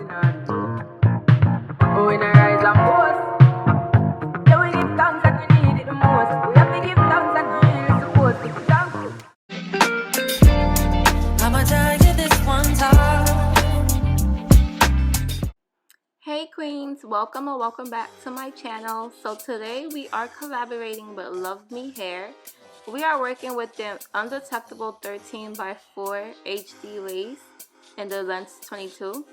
in our too. Oh, in a rise and boast. Yeah, we give thanks that we need it the most. We have to give thanks that we really supposed to. Thank you. I'ma tell you this one time. Hey queens, welcome or welcome back to my channel. So today we are collaborating with Luv Me Hair. We are working with the Undetectable 13x4 HD lace in the length 22.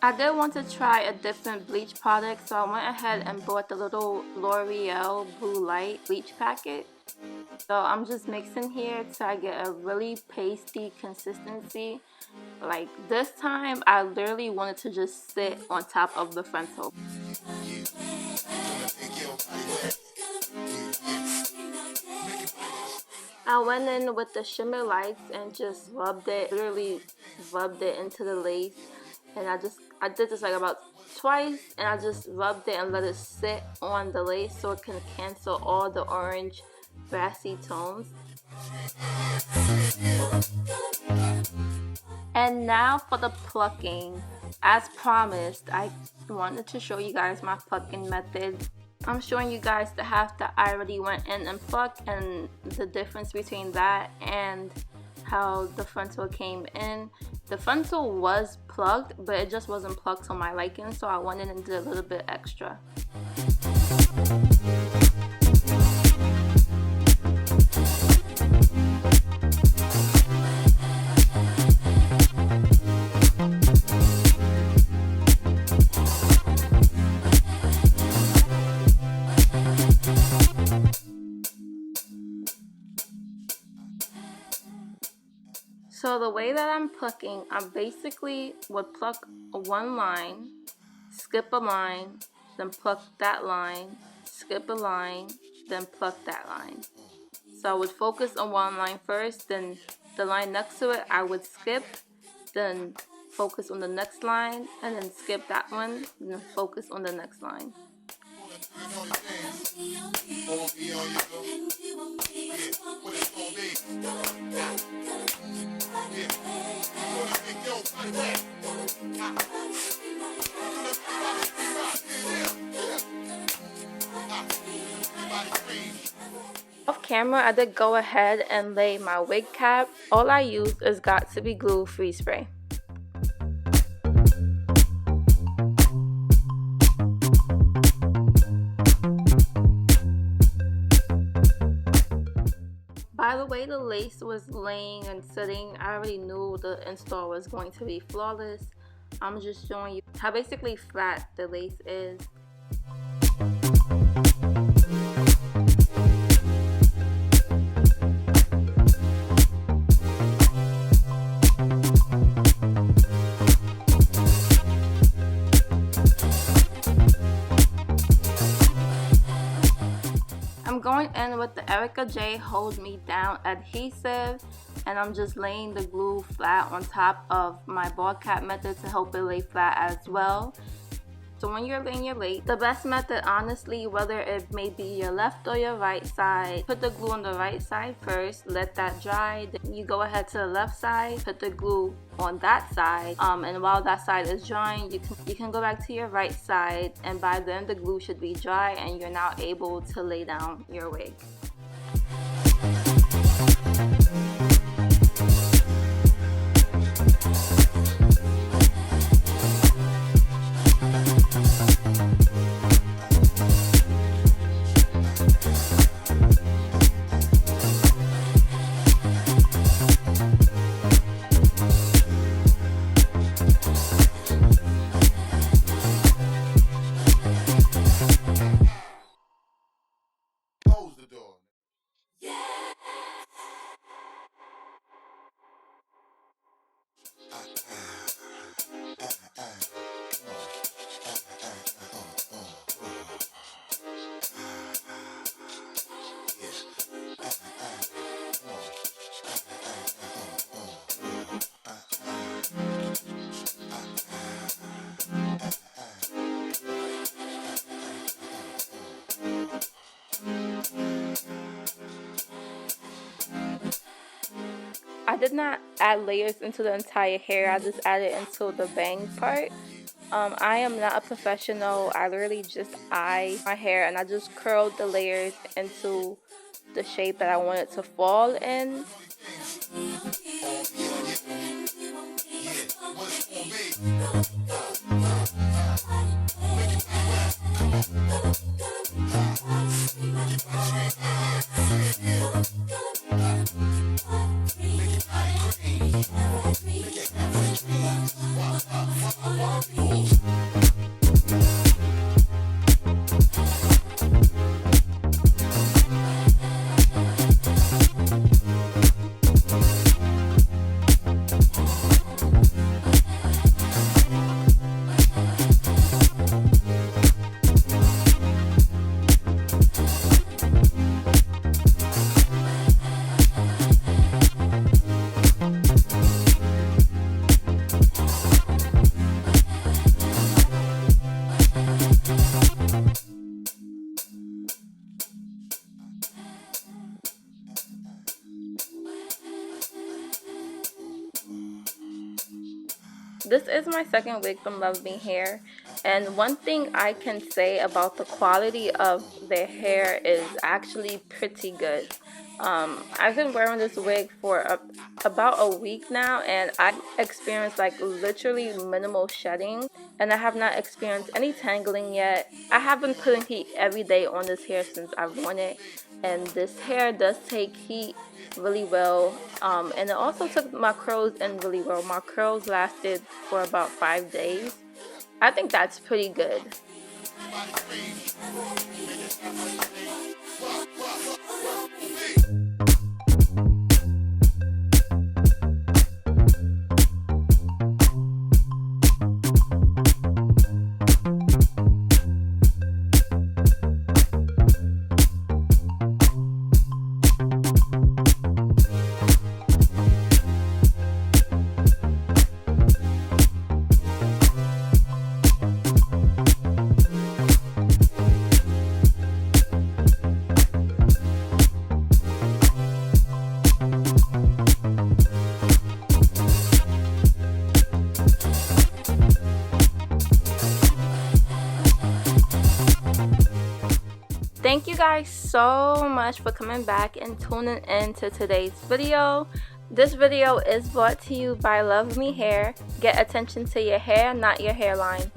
I did want to try a different bleach product, so I went ahead and bought the little L'Oreal Blue Light bleach packet. So I'm just mixing here till I get a really pasty consistency. Like this time, I literally wanted to just sit on top of the frontal. I went in with the shimmer lights and just rubbed it, literally rubbed it into the lace. And I did this like about twice, and I just rubbed it and let it sit on the lace so it can cancel all the orange brassy tones. And now for the plucking. As promised, I wanted to show you guys my plucking method. I'm showing you guys the half that I already went in and plucked, and the difference between that and how the frontal came in. The frontal was plucked, but it just wasn't plucked to my liking, so I went in and did a little bit extra. So the way that I'm plucking, I basically would pluck one line, skip a line, then pluck that line, skip a line, then pluck that line. So I would focus on one line first, then the line next to it I would skip, then focus on the next line, and then skip that one, and then focus on the next line. Off camera, I did go ahead and lay my wig cap. All I used is Got To Be Glue Freeze Spray. By the way the lace was laying and sitting, I already knew the install was going to be flawless. I'm just showing you how basically flat the lace is. I'm going in with the Erica J Hold Me Down adhesive, and I'm just laying the glue flat on top of my ball cap method to help it lay flat as well. So when you're laying your lace, the best method honestly, whether it may be your left or your right side, put the glue on the right side first, let that dry, then you go ahead to the left side, put the glue on that side, and while that side is drying, you can go back to your right side, and by then the glue should be dry and you're now able to lay down your wig. Close the door. I did not add layers into the entire hair. I just added into the bang part. I am not a professional. I literally just eye my hair and I just curled the layers into the shape that I want it to fall in. This is my second wig from Luv Me Hair, and one thing I can say about the quality of their hair is actually pretty good. I've been wearing this wig for about a week now, and I've experienced like literally minimal shedding, and I have not experienced any tangling yet. I have been putting heat every day on this hair since I've worn it, and this hair does take heat really well, and it also took my curls in really well. My curls lasted for about 5 days. I think that's pretty good. Thank you guys so much for coming back and tuning in to today's video. This video is brought to you by Luv Me Hair. Get attention to your hair, not your hairline.